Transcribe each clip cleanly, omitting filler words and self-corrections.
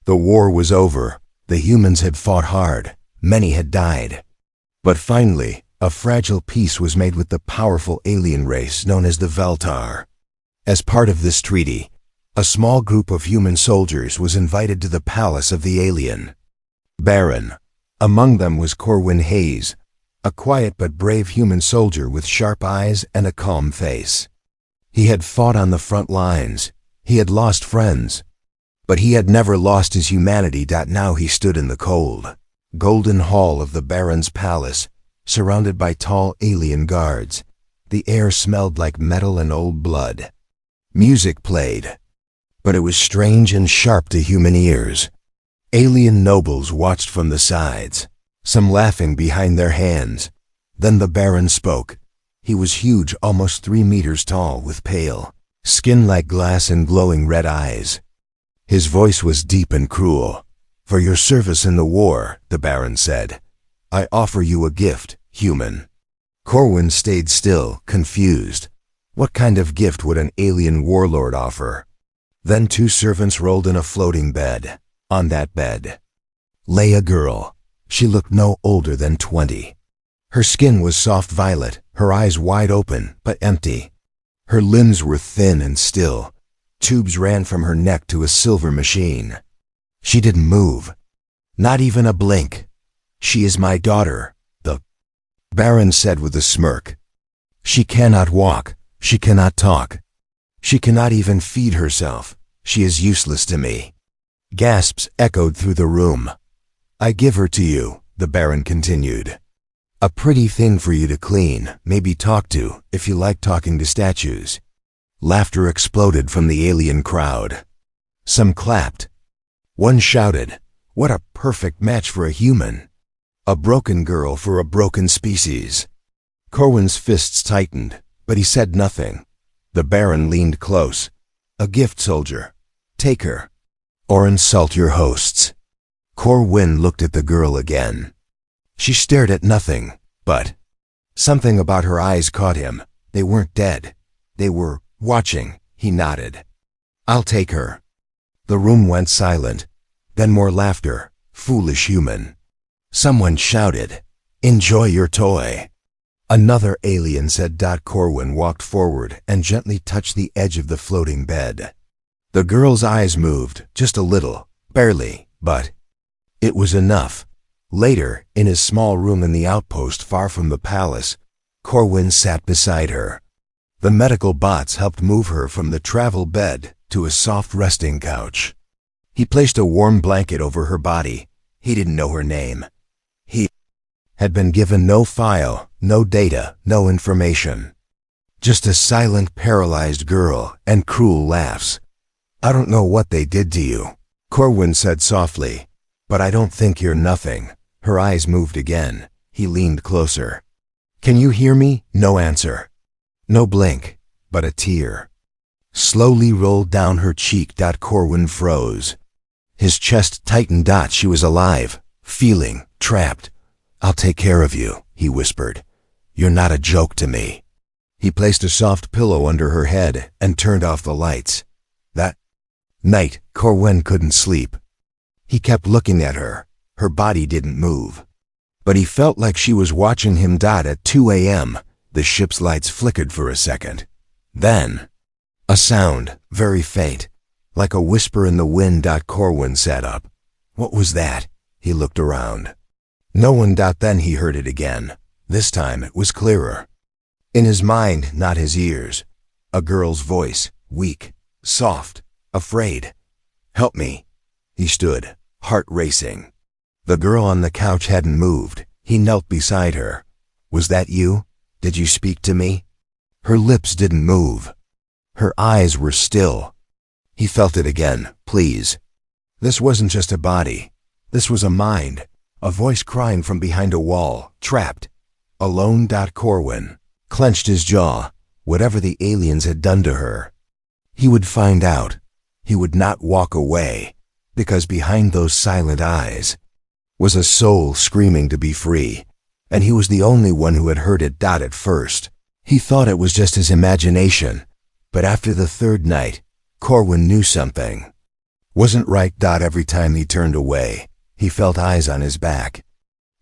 The war was over. The humans had fought hard. Many had died. But finally, a fragile peace was made with the powerful alien race known as the Veltar. As part of this treaty, a small group of human soldiers was invited to the palace of the alien Baron. Among them was Corwin Hayes, a quiet but brave human soldier with sharp eyes and a calm face. He had fought on the front lines. He had lost friends. But he had never lost his humanity. Now he stood in the cold, golden hall of the Baron's palace, surrounded by tall alien guards. The air smelled like metal and old blood. Music played, but it was strange and sharp to human ears. Alien nobles watched from the sides, some laughing behind their hands. Then the Baron spoke. He was huge, almost 3 meters tall, with pale skin like glass and glowing red eyes. His voice was deep and cruel. "For your service in the war," the Baron said, "I offer you a gift, human." Corwin stayed still, confused. What kind of gift would an alien warlord offer? Then 2 servants rolled in a floating bed. On that bed lay a girl. She looked no older than 20. Her skin was soft violet, her eyes wide open but empty. Her limbs were thin and still. Tubes ran from her neck to a silver machine. She didn't move, not even a blink. "She is my daughter," the Baron said with a smirk. "She cannot walk. She cannot talk. She cannot even feed herself. She is useless to me." Gasps echoed through the room. "I give her to you," the Baron continued. "A pretty thing for you to clean, maybe talk to, if you like talking to statues." Laughter exploded from the alien crowd. Some clapped. One shouted, "What a perfect match for a human! A broken girl for a broken species." Corwin's fists tightened, but he said nothing. The Baron leaned close. "A gift, soldier. Take her, or insult your hosts." Corwin looked at the girl again. She stared at nothing, but something about her eyes caught him. They weren't dead. They were watching. He nodded. "I'll take her." The room went silent. Then more laughter. Foolish human. Someone shouted, "Enjoy your toy." Another alien said. Corwin walked forward and gently touched the edge of the floating bed. The girl's eyes moved, just a little, barely, but it was enough. Later, in his small room in the outpost far from the palace, Corwin sat beside her. The medical bots helped move her from the travel bed to a soft resting couch. He placed a warm blanket over her body. He didn't know her name. He had been given no file, no data, no information. Just a silent, paralyzed girl and cruel laughs. "I don't know what they did to you," Corwin said softly, "but I don't think you're nothing." Her eyes moved again. He leaned closer. "Can you hear me?" No answer. No blink, but a tear slowly rolled down her cheek. Corwin froze. His chest tightened. She was alive, feeling, trapped. "I'll take care of you," he whispered. "You're not a joke to me." He placed a soft pillow under her head and turned off the lights. That night, Corwin couldn't sleep. He kept looking at her. Her body didn't move, but he felt like she was watching him. At 2 a.m., the ship's lights flickered for a second. Then, a sound, very faint, like a whisper in the wind. Corwin sat up. What was that? He looked around. No one. Then he heard it again. This time it was clearer. In his mind, not his ears. A girl's voice, weak, soft, afraid. "Help me." He stood, heart racing. The girl on the couch hadn't moved. He knelt beside her. "Was that you? Did you speak to me?" Her lips didn't move. Her eyes were still. He felt it again. "Please." This wasn't just a body. This was a mind. A voice crying from behind a wall, trapped, alone. Corwin clenched his jaw. Whatever the aliens had done to her, he would find out. He would not walk away, because behind those silent eyes was a soul screaming to be free, and he was the only one who had heard it. At first, he thought it was just his imagination, but after the third night, Corwin knew something Wasn't right. Every time he turned away, he felt eyes on his back.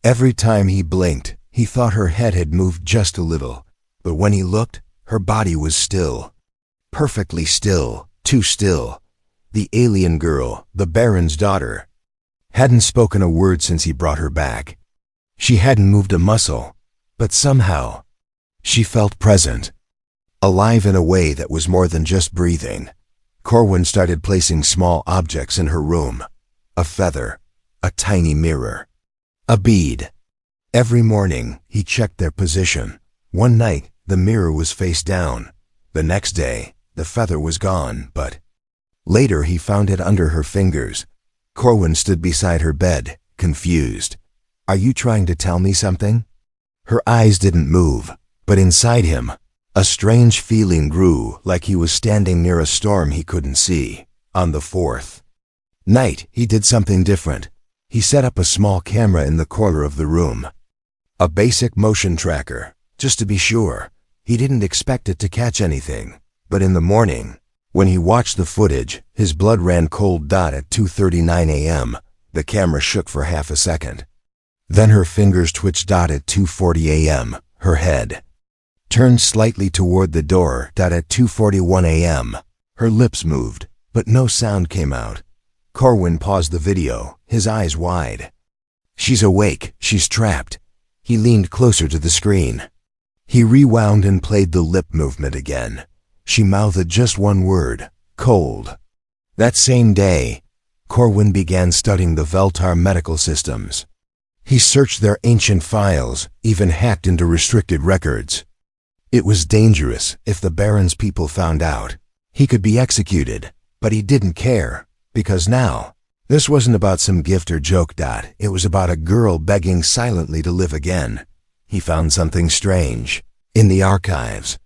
Every time he blinked, he thought her head had moved just a little, but when he looked, her body was still. Perfectly still, too still. The alien girl, the Baron's daughter, hadn't spoken a word since he brought her back. She hadn't moved a muscle, but somehow, she felt present, alive in a way that was more than just breathing. Corwin started placing small objects in her room. A feather, a tiny mirror, a bead. Every morning, he checked their position. One night, the mirror was face down. The next day, the feather was gone, but later he found it under her fingers. Corwin stood beside her bed, confused. "Are you trying to tell me something?" Her eyes didn't move, but inside him, a strange feeling grew, like he was standing near a storm he couldn't see. On the fourth night, he did something different. He set up a small camera in the corner of the room. A basic motion tracker, just to be sure. He didn't expect it to catch anything, but in the morning, when he watched the footage, his blood ran cold. At 2:39 a.m., the camera shook for half a second. Then her fingers twitched. At 2:40 a.m., her head turned slightly toward the door. At 2:41 a.m., her lips moved, but no sound came out. Corwin paused the video, his eyes wide. She's awake, she's trapped. He leaned closer to the screen. He rewound and played the lip movement again. She mouthed just one word, cold. That same day, Corwin began studying the Veltar medical systems. He searched their ancient files, even hacked into restricted records. It was dangerous. If the Baron's people found out, he could be executed, but he didn't care, because now, this wasn't about some gift or joke. It was about a girl begging silently to live again. He found something strange in the archives.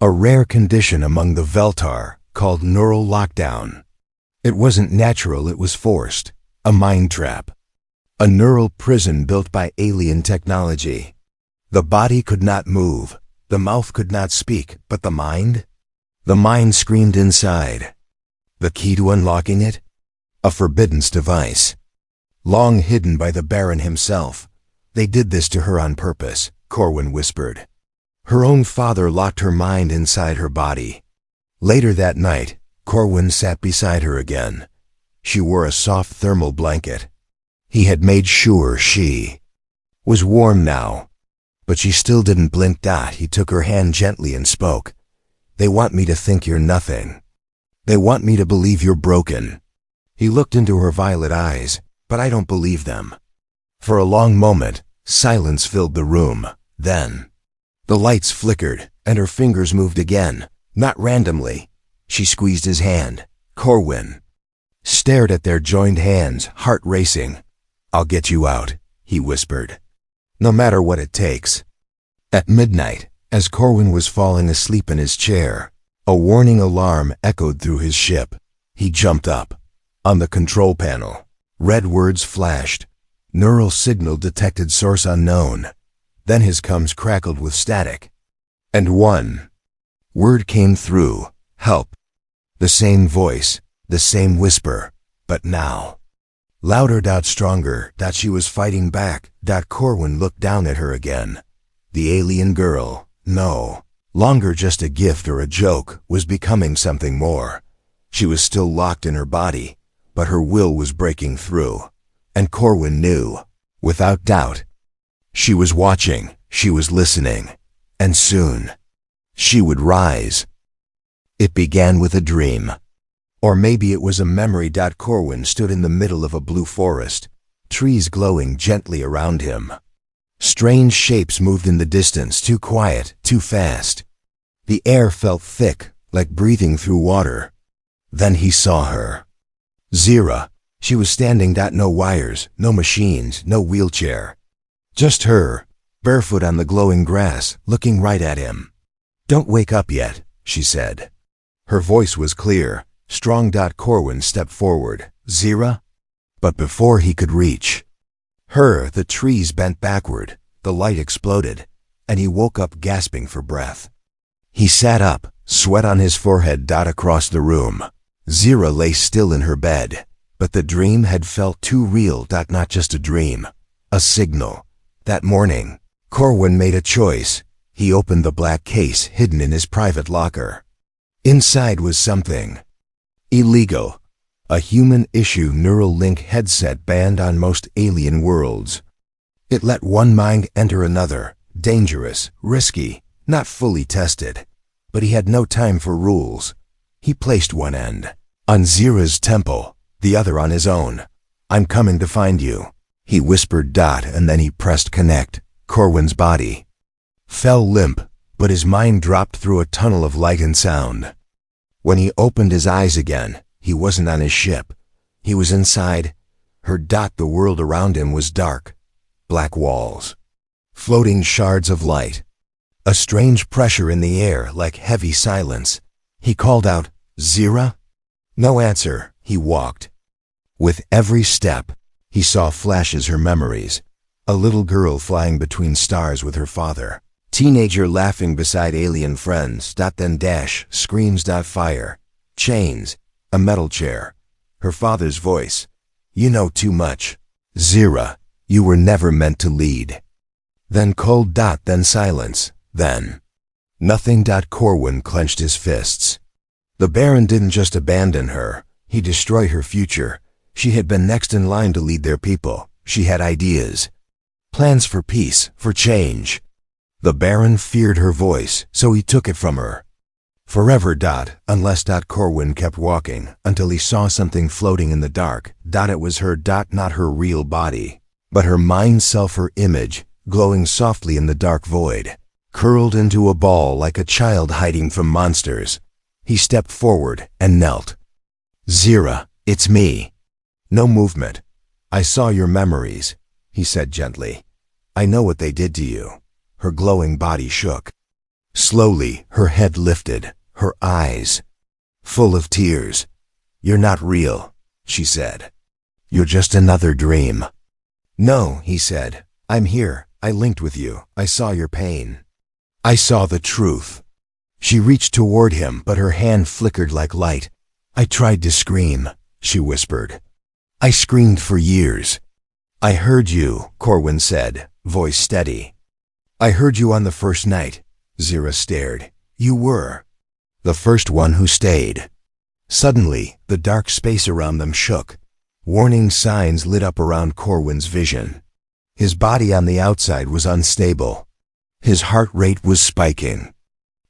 A rare condition among the Veltar called neural lockdown. It wasn't natural, it was forced. A mind trap. A neural prison built by alien technology. The body could not move. The mouth could not speak, but the mind? The mind screamed inside. The key to unlocking it? A forbidden device. Long hidden by the Baron himself. They did this to her on purpose, Corwin whispered. Her own father locked her mind inside her body. Later that night, Corwin sat beside her again. She wore a soft thermal blanket. He had made sure she was warm now, but she still didn't blink. He took her hand gently and spoke. "They want me to think you're nothing. They want me to believe you're broken." He looked into her violet eyes, but I don't believe them. For a long moment, silence filled the room. Then, the lights flickered, and her fingers moved again, not randomly. She squeezed his hand. Corwin stared at their joined hands, heart racing. "I'll get you out," he whispered. "No matter what it takes." At midnight, as Corwin was falling asleep in his chair, a warning alarm echoed through his ship. He jumped up. On the control panel, red words flashed. Neural signal detected, source unknown. Then his comms crackled with static. And one word came through, help. The same voice, the same whisper, but now louder, stronger. She was fighting back. Corwin looked down at her again. The alien girl, no longer just a gift or a joke, was becoming something more. She was still locked in her body, but her will was breaking through. And Corwin knew, without doubt, she was watching, she was listening, and soon, she would rise. It began with a dream. Or maybe it was a memory. Corwin stood in the middle of a blue forest, trees glowing gently around him. Strange shapes moved in the distance, too quiet, too fast. The air felt thick, like breathing through water. Then he saw her. Zira. She was standing. No wires, no machines, no wheelchair. Just her, barefoot on the glowing grass, looking right at him. "Don't wake up yet," she said. Her voice was clear, strong. Corwin stepped forward. "Zira?" But before he could reach her, the trees bent backward, the light exploded, and he woke up gasping for breath. He sat up, sweat on his forehead. Across the room, Zira lay still in her bed, but the dream had felt too real. Not just a dream, a signal. That morning, Corwin made a choice. He opened the black case hidden in his private locker. Inside was something illegal. A human-issue neural link headset banned on most alien worlds. It let one mind enter another, dangerous, risky, not fully tested. But he had no time for rules. He placed one end on Zira's temple, the other on his own. "I'm coming to find you," he whispered. And then he pressed connect. Corwin's body fell limp, but his mind dropped through a tunnel of light and sound. When he opened his eyes again, he wasn't on his ship. He was inside her. The world around him was dark. Black walls, floating shards of light, a strange pressure in the air like heavy silence. He called out, "Zira?" No answer. He walked. With every step, he saw flashes her memories. A little girl flying between stars with her father. Teenager laughing beside alien friends. Then screams. Fire. Chains. A metal chair. Her father's voice. "You know too much. Zira, you were never meant to lead." Then cold. Then silence. Then nothing. Corwin clenched his fists. The Baron didn't just abandon her. He destroyed her future. She had been next in line to lead their people. She had ideas. Plans for peace, for change. The Baron feared her voice, so he took it from her. Forever. Unless. Corwin kept walking until he saw something floating in the dark. It was her. Not her real body, but her mind self, her image, glowing softly in the dark void. Curled into a ball like a child hiding from monsters. He stepped forward and knelt. "Zira, it's me." No movement. "I saw your memories," he said gently. "I know what they did to you." Her glowing body shook. Slowly, her head lifted, her eyes full of tears. "You're not real," she said. "You're just another dream." "No," he said. "I'm here. I linked with you. I saw your pain. I saw the truth." She reached toward him, but her hand flickered like light. "I tried to scream," she whispered. "I screamed for years." "I heard you," Corwin said, voice steady. "I heard you on the first night." Zira stared. "You were the first one who stayed." Suddenly, the dark space around them shook. Warning signs lit up around Corwin's vision. His body on the outside was unstable. His heart rate was spiking.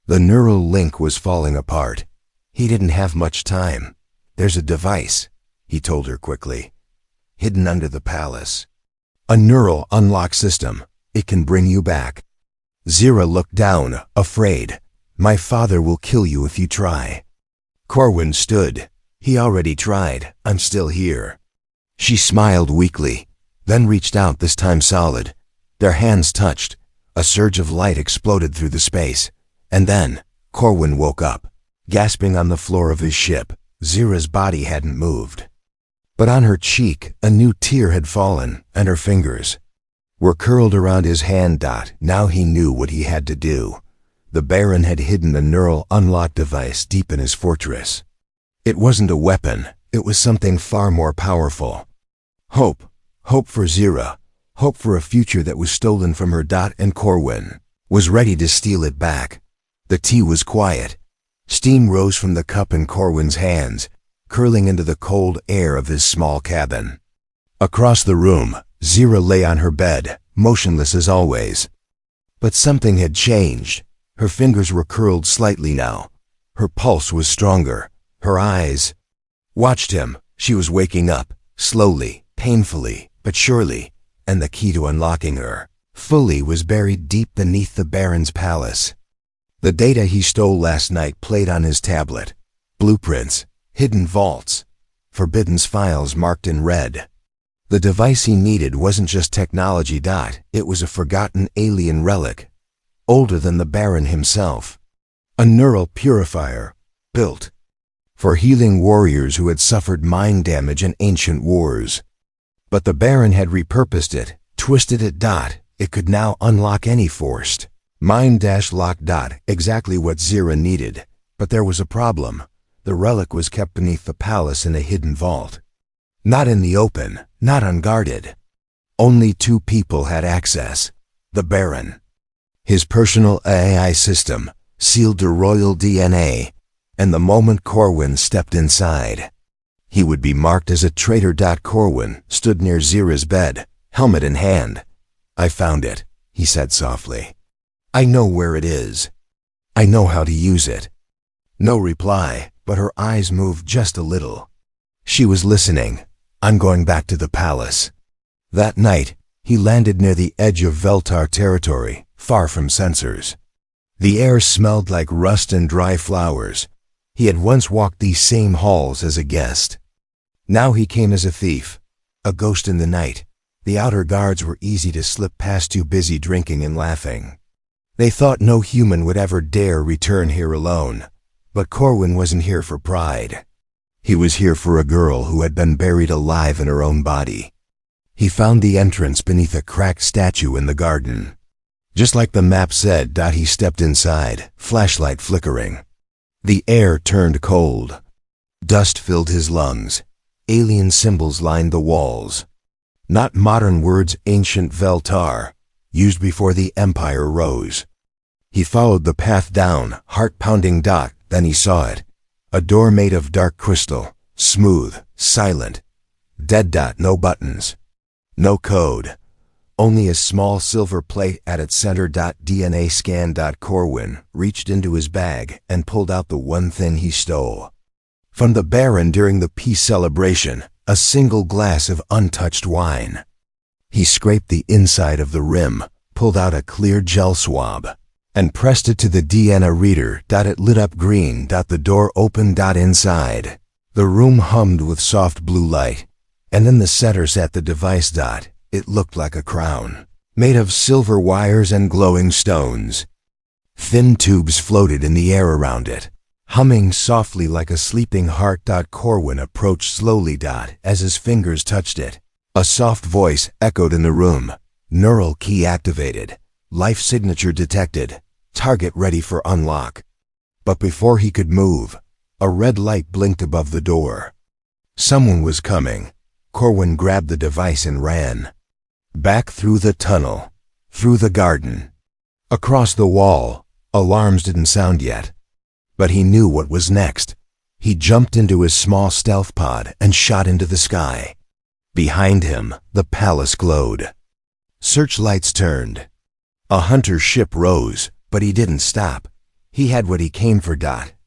The neural link was falling apart. He didn't have much time. "There's a device," he told her quickly, "hidden under the palace. A neural unlock system. It can bring you back." Zira looked down, afraid. "My father will kill you if you try." Corwin stood. "He already tried. I'm still here." She smiled weakly, then reached out, this time solid. Their hands touched. A surge of light exploded through the space. And then, Corwin woke up, gasping on the floor of his ship. Zira's body hadn't moved. But on her cheek, a new tear had fallen, and her fingers were curled around his hand. Now he knew what he had to do. The Baron had hidden the neural unlock device deep in his fortress. It wasn't a weapon. It was something far more powerful. Hope. Hope for Zira. Hope for a future that was stolen from her. And Corwin was ready to steal it back. The tea was quiet. Steam rose from the cup in Corwin's hands, curling into the cold air of his small cabin. Across the room, Zira lay on her bed, motionless as always. But something had changed. Her fingers were curled slightly now. Her pulse was stronger. Her eyes watched him. She was waking up, slowly, painfully, but surely, and the key to unlocking her fully was buried deep beneath the Baron's palace. The data he stole last night played on his tablet. Blueprints, hidden vaults, forbidden files marked in red. The device he needed wasn't just technology. It was a forgotten alien relic, older than the Baron himself. A neural purifier, built for healing warriors who had suffered mind damage in ancient wars. But the Baron had repurposed it, twisted it. It could now unlock any forced mind-lock. Exactly what Zira needed. But there was a problem. The relic was kept beneath the palace in a hidden vault. Not in the open, not unguarded. Only 2 people had access. The Baron. His personal AI system, sealed to royal DNA, and the moment Corwin stepped inside, he would be marked as a traitor. Corwin stood near Zira's bed, helmet in hand. "I found it," he said softly. "I know where it is. I know how to use it." No reply, but her eyes moved just a little. She was listening. "I'm going back to the palace." That night, he landed near the edge of Veltar territory, far from sensors. The air smelled like rust and dry flowers. He had once walked these same halls as a guest. Now he came as a thief, a ghost in the night. The outer guards were easy to slip past, too busy drinking and laughing. They thought no human would ever dare return here alone. But Corwin wasn't here for pride. He was here for a girl who had been buried alive in her own body. He found the entrance beneath a cracked statue in the garden. Just like the map said, he stepped inside, flashlight flickering. The air turned cold. Dust filled his lungs. Alien symbols lined the walls. Not modern words, ancient Veltar, used before the Empire rose. He followed the path down, heart-pounding. Then he saw it. A door made of dark crystal, smooth, silent. Dead. No buttons. No code. Only a small silver plate at its center. DNA scan. Corwin reached into his bag and pulled out the one thing he stole. From the Baron during the peace celebration, a single glass of untouched wine. He scraped the inside of the rim, pulled out a clear gel swab, and pressed it to the DNA reader. It lit up green. The door opened. Inside, the room hummed with soft blue light, and in the center sat the device. It looked like a crown, made of silver wires and glowing stones. Thin tubes floated in the air around it, humming softly like a sleeping heart. Corwin approached slowly. As his fingers touched it, a soft voice echoed in the room. "Neural key activated. Life signature detected. Target ready for unlock." But before he could move, a red light blinked above the door. Someone was coming. Corwin grabbed the device and ran. Back through the tunnel, through the garden, across the wall. Alarms didn't sound yet. But he knew what was next. He jumped into his small stealth pod and shot into the sky. Behind him, the palace glowed. Searchlights turned. A hunter ship rose, but he didn't stop. He had what he came for.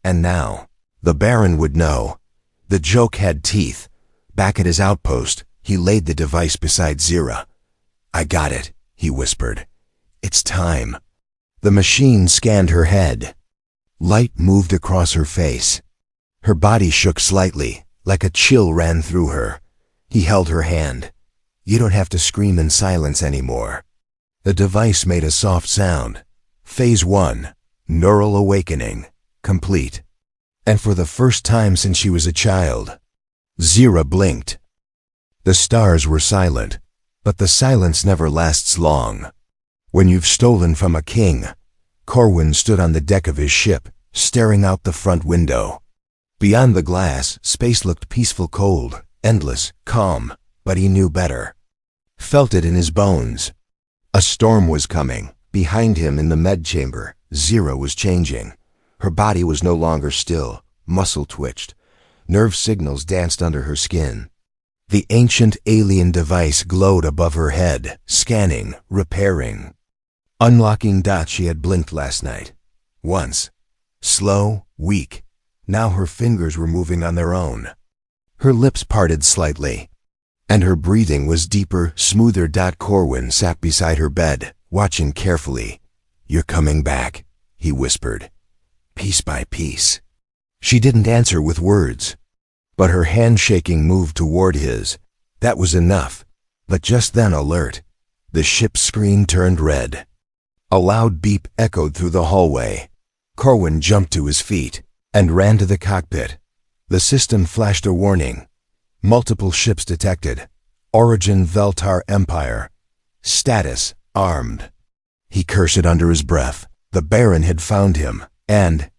And now, the Baron would know. The joke had teeth. Back at his outpost, he laid the device beside Zira. "I got it," he whispered. "It's time." The machine scanned her head. Light moved across her face. Her body shook slightly, like a chill ran through her. He held her hand. "You don't have to scream in silence anymore." The device made a soft sound. Phase 1, neural awakening, complete. And for the first time since she was a child, Zira blinked. The stars were silent, but the silence never lasts long. When you've stolen from a king, Corwin stood on the deck of his ship, staring out the front window. Beyond the glass, space looked peaceful, cold, endless, calm, but he knew better. Felt it in his bones. A storm was coming. Behind him in the med chamber, Zira was changing. Her body was no longer still. Muscle twitched. Nerve signals danced under her skin. The ancient alien device glowed above her head, scanning, repairing. Unlocking. She had blinked last night. Once. Slow, weak. Now her fingers were moving on their own. Her lips parted slightly, and her breathing was deeper, smoother. Corwin sat beside her bed, watching carefully. "You're coming back," he whispered. "Piece by piece." She didn't answer with words, but her handshaking moved toward his. That was enough. But just then, alert. The ship's screen turned red. A loud beep echoed through the hallway. Corwin jumped to his feet and ran to the cockpit. The system flashed a warning. Multiple ships detected. Origin Veltar Empire. Status armed. He cursed it under his breath. The Baron had found him, and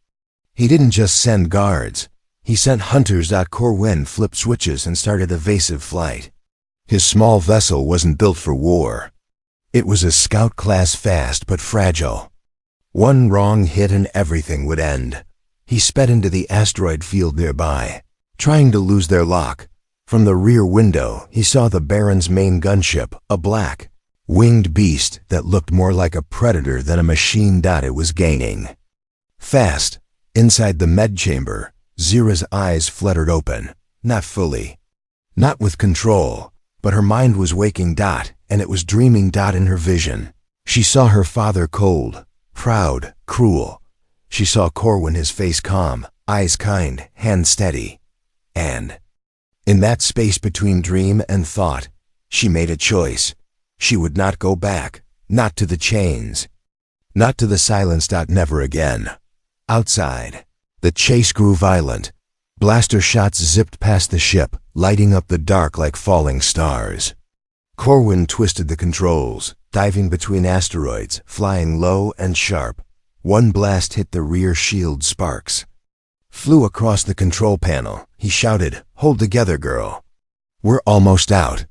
he didn't just send guards. He sent hunters. Corwin flipped switches and started evasive flight. His small vessel wasn't built for war. It was a scout class, fast but fragile. One wrong hit and everything would end. He sped into the asteroid field nearby, trying to lose their lock. From the rear window, he saw the Baron's main gunship, a black, winged beast that looked more like a predator than a machine. It was gaining fast. Inside the med chamber, Zira's eyes fluttered open, not fully, not with control, but her mind was waking. And it was dreaming. In her vision, she saw her father cold, proud, cruel. She saw Corwin, his face calm, eyes kind, hand steady. And in that space between dream and thought, she made a choice. She would not go back, not to the chains, not to the silence. Never again. Outside, the chase grew violent. Blaster shots zipped past the ship, lighting up the dark like falling stars. Corwin twisted the controls, diving between asteroids, flying low and sharp. One blast hit the rear shield, sparks flew across the control panel. He shouted, "Hold together, girl. We're almost out."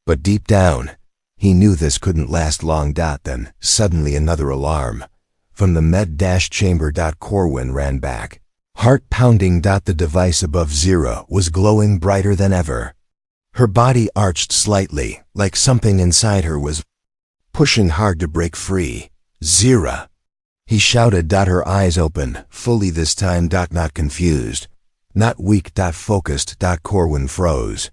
But deep down, he knew this couldn't last long. Then, suddenly another alarm. From the med-chamber. Corwin ran back, heart pounding. The device above Zira was glowing brighter than ever. Her body arched slightly, like something inside her was pushing hard to break free. "Zira!" he shouted. Her eyes opened, fully this time. Not confused, not weak. Focused. Corwin froze.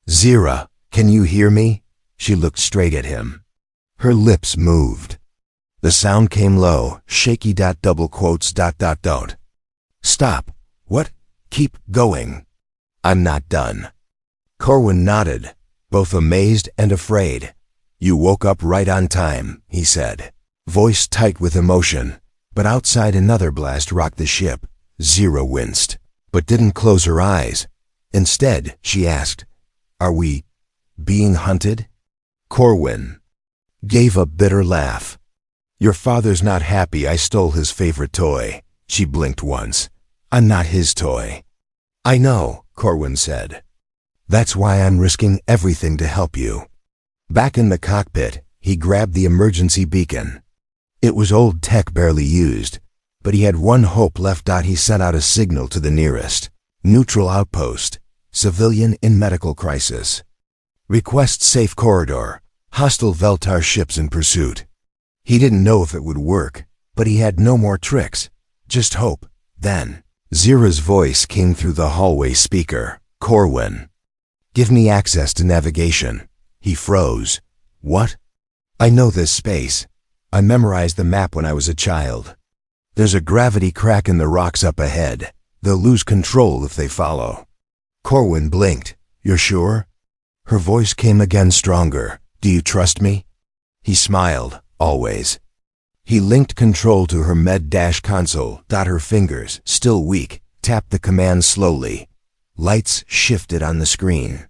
"Zira, can you hear me?" She looked straight at him. Her lips moved. The sound came low, shaky. Double quotes. Don't. "Stop. What? Keep going. I'm not done." Corwin nodded, both amazed and afraid. "You woke up right on time," he said, voice tight with emotion. But outside, another blast rocked the ship. Zira winced, but didn't close her eyes. Instead, she asked, "Are we being hunted?" Corwin gave a bitter laugh. "Your father's not happy I stole his favorite toy." She blinked once. "I'm not his toy." "I know," Corwin said. "That's why I'm risking everything to help you." Back in the cockpit, he grabbed the emergency beacon. It was old tech, barely used, but he had one hope left. He sent out a signal to the nearest neutral outpost, civilian in medical crisis. Request safe corridor, hostile Veltar ships in pursuit. He didn't know if it would work, but he had no more tricks, just hope. Then, Zira's voice came through the hallway speaker. "Corwin, give me access to navigation." He froze. "What?" "I know this space. I memorized the map when I was a child. There's a gravity crack in the rocks up ahead. They'll lose control if they follow." Corwin blinked. "You're sure?" Her voice came again, stronger. "Do you trust me?" He smiled. "Always." He linked control to her med-console. Her fingers, still weak, tapped the command slowly. Lights shifted on the screen.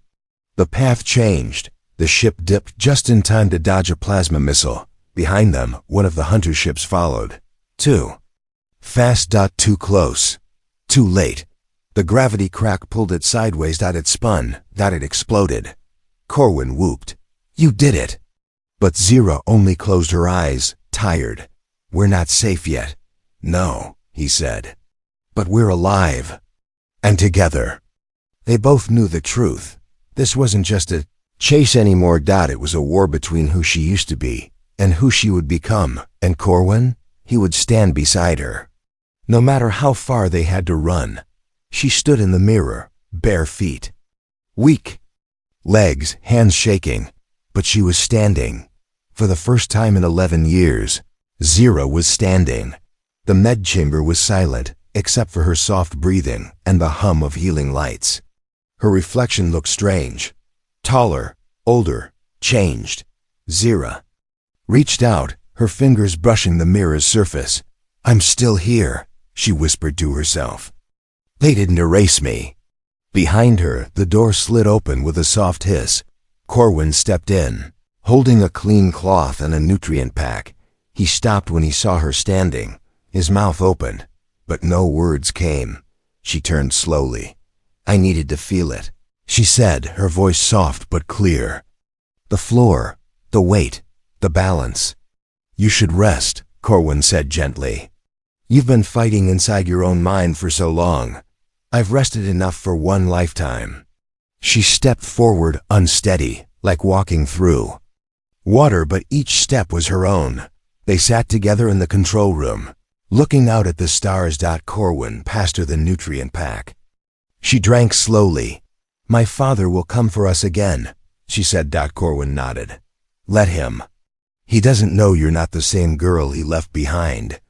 The path changed. The ship dipped just in time to dodge a plasma missile. Behind them, one of the hunter ships followed. Too fast. Too close. Too late. The gravity crack pulled it sideways. It spun. It exploded. Corwin whooped. "You did it!" But Zira only closed her eyes, tired. "We're not safe yet." "No," he said. "But we're alive. And together." They both knew the truth. This wasn't just a chase anymore. It was a war between who she used to be and who she would become. And Corwin, he would stand beside her. No matter how far they had to run. She stood in the mirror, bare feet. Weak. Legs, hands shaking. But she was standing. For the first time in 11 years, Zira was standing. The med chamber was silent, except for her soft breathing and the hum of healing lights. Her reflection looked strange. Taller, older, changed. Zira reached out, her fingers brushing the mirror's surface. "I'm still here," she whispered to herself. "They didn't erase me." Behind her, the door slid open with a soft hiss. Corwin stepped in, holding a clean cloth and a nutrient pack. He stopped when he saw her standing, his mouth open, but no words came. She turned slowly. I needed to feel it, she said, her voice soft but clear. The floor, the weight, the balance. You should rest, Corwin said gently. You've been fighting inside your own mind for so long. I've rested enough for one lifetime. She stepped forward, unsteady, like walking through water, but each step was her own. They sat together in the control room, looking out at the stars. Corwin passed her the nutrient pack. She drank slowly. My father will come for us again, she said. Corwin nodded. Let him. He doesn't know you're not the same girl he left behind.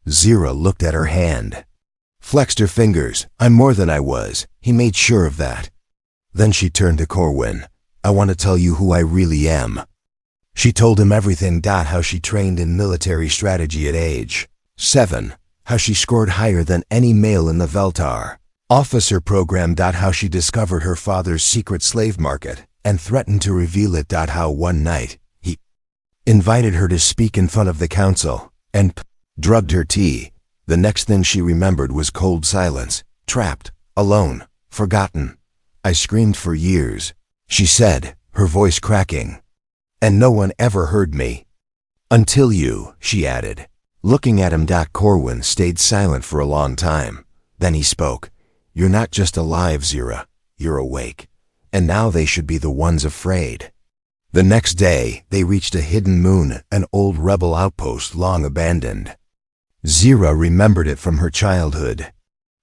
Zira looked at her hand, flexed her fingers. I'm more than I was. He made sure of that. Then she turned to Corwin. I want to tell you who I really am. She told him everything. How she trained in military strategy at age 7, how she scored higher than any male in the Veltar officer program. How she discovered her father's secret slave market and threatened to reveal it. How one night he invited her to speak in front of the council and drugged her tea. The next thing she remembered was cold silence, trapped, alone, forgotten. I screamed for years, she said, her voice cracking. And no one ever heard me. Until you, she added, looking at him. Corwin stayed silent for a long time. Then he spoke. You're not just alive, Zira. You're awake. And now they should be the ones afraid. The next day, they reached a hidden moon, an old rebel outpost long abandoned. Zira remembered it from her childhood.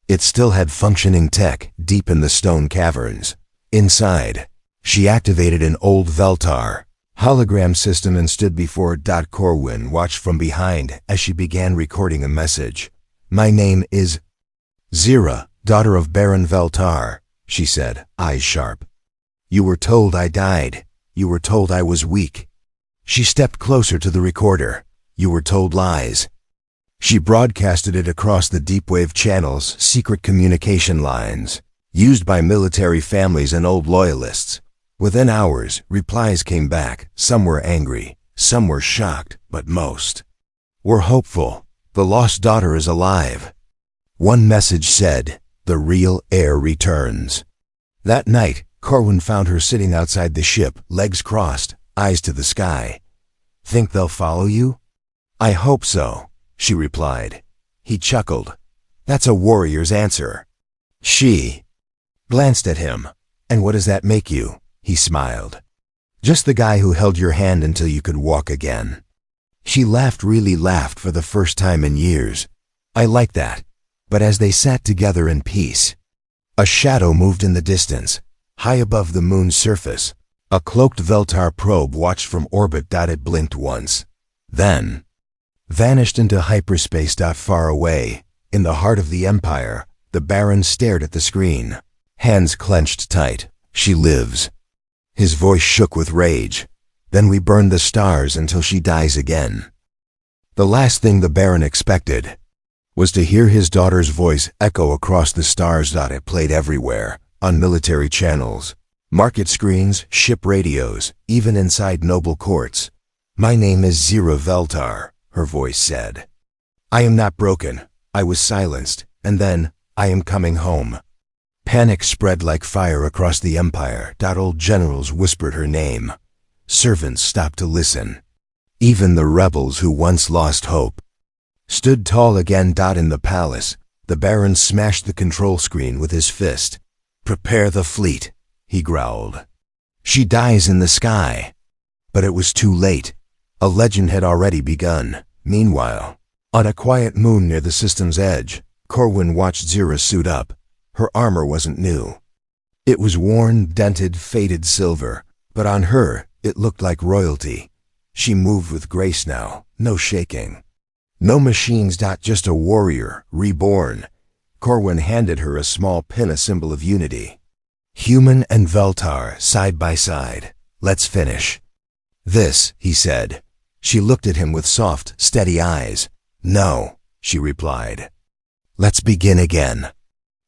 It still had functioning tech deep in the stone caverns. Inside, she activated an old Veltar hologram system and stood before it. Corwin watched from behind as she began recording a message. My name is Zira, daughter of Baron Veltar, she said, eyes sharp. You were told I died. You were told I was weak. She stepped closer to the recorder. You were told lies. She broadcasted it across the deep-wave channels, secret communication lines, used by military families and old loyalists. Within hours, replies came back. Some were angry, some were shocked, but most were hopeful. The lost daughter is alive. One message said, the real heir returns. That night, Corwin found her sitting outside the ship, legs crossed, eyes to the sky. Think they'll follow you? I hope so, she replied. He chuckled. That's a warrior's answer. She glanced at him. And what does that make you? He smiled. Just the guy who held your hand until you could walk again. She laughed, really laughed for the first time in years. I like that. But as they sat together in peace, a shadow moved in the distance, high above the moon's surface. A cloaked Veltar probe watched from orbit. It blinked once, then vanished into hyperspace. Far away, in the heart of the Empire, the Baron stared at the screen, hands clenched tight. She lives. His voice shook with rage. Then we burn the stars until she dies again. The last thing the Baron expected was to hear his daughter's voice echo across the stars. It played everywhere, on military channels, market screens, ship radios, even inside noble courts. My name is Zira Veltar, her voice said. I am not broken. I was silenced, and then, I am coming home. Panic spread like fire across the Empire. Old generals whispered her name. Servants stopped to listen. Even the rebels who once lost hope stood tall again. In the palace, the Baron smashed the control screen with his fist. Prepare the fleet, he growled. She dies in the sky. But it was too late. A legend had already begun. Meanwhile, on a quiet moon near the system's edge, Corwin watched Zira suit up. Her armor wasn't new. It was worn, dented, faded silver, but on her, it looked like royalty. She moved with grace now, no shaking. No machines. Just a warrior, reborn. Corwin handed her a small pin, a symbol of unity. Human and Veltar, side by side. Let's finish this, he said. She looked at him with soft, steady eyes. No, she replied. Let's begin again.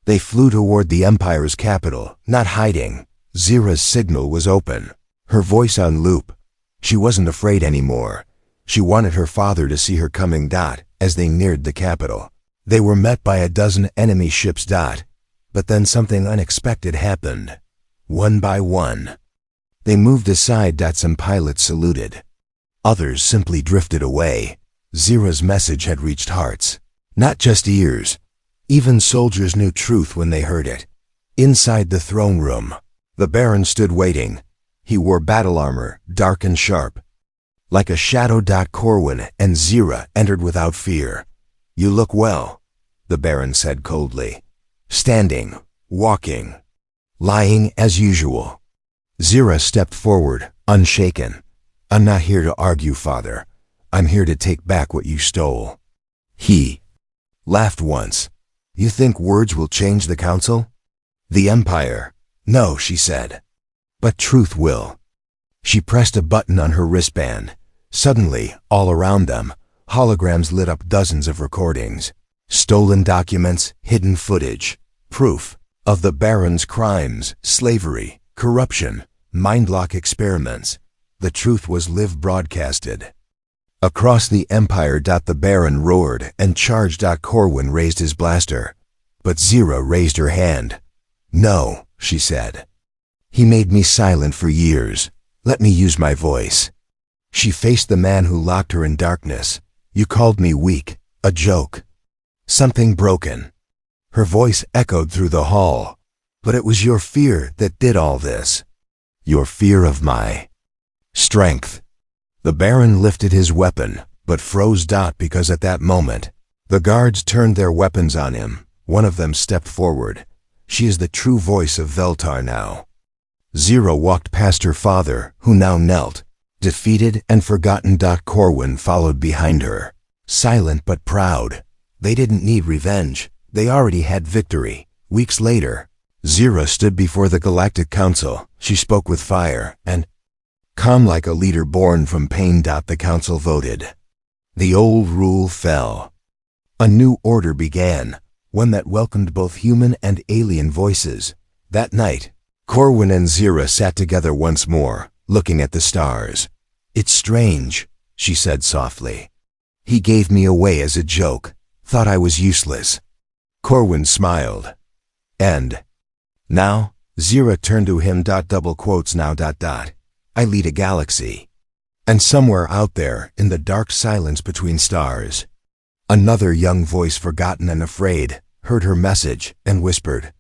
They flew toward the Empire's capital, not hiding. Zira's signal was open, her voice on loop. She wasn't afraid anymore. She wanted her father to see her coming. As they neared the capital, they were met by a dozen enemy ships. But then something unexpected happened. One by one, they moved aside. Some pilots saluted. Others simply drifted away. Zira's message had reached hearts, not just ears. Even soldiers knew truth when they heard it. Inside the throne room, the Baron stood waiting. He wore battle armor, dark and sharp. Like a shadow. Corwin and Zira entered without fear. "You look well," the Baron said coldly. "Standing, walking, lying as usual." Zira stepped forward, unshaken. "I'm not here to argue, Father. I'm here to take back what you stole." He laughed once. "You think words will change the council? The Empire? No," she said. "But truth will." She pressed a button on her wristband. Suddenly, all around them, holograms lit up. Dozens of recordings, stolen documents, hidden footage, proof of the Baron's crimes, slavery, corruption, mindlock experiments. The truth was live broadcasted across the Empire. The Baron roared and charged. Corwin raised his blaster, but Zira raised her hand. "No," she said. "He made me silent for years. Let me use my voice." She faced the man who locked her in darkness. "You called me weak, a joke, something broken." Her voice echoed through the hall. "But it was your fear that did all this. Your fear of my strength." The Baron lifted his weapon, but froze. Because at that moment, the guards turned their weapons on him. One of them stepped forward. "She is the true voice of Veltar now." Zira walked past her father, who now knelt, defeated and forgotten. Corwin followed behind her, silent but proud. They didn't need revenge. They already had victory. Weeks later, Zira stood before the Galactic Council. She spoke with fire and calm like a leader born from pain. The council voted. The old rule fell. A new order began, one that welcomed both human and alien voices. That night, Corwin and Zira sat together once more, looking at the stars. "It's strange," she said softly. "He gave me away as a joke, thought I was useless." Corwin smiled. "And now?" Zira turned to him. Double quotes now. "I lead a galaxy." And somewhere out there, in the dark silence between stars, another young voice, forgotten and afraid, heard her message and whispered,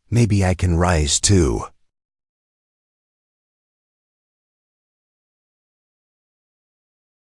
"Maybe I can rise too."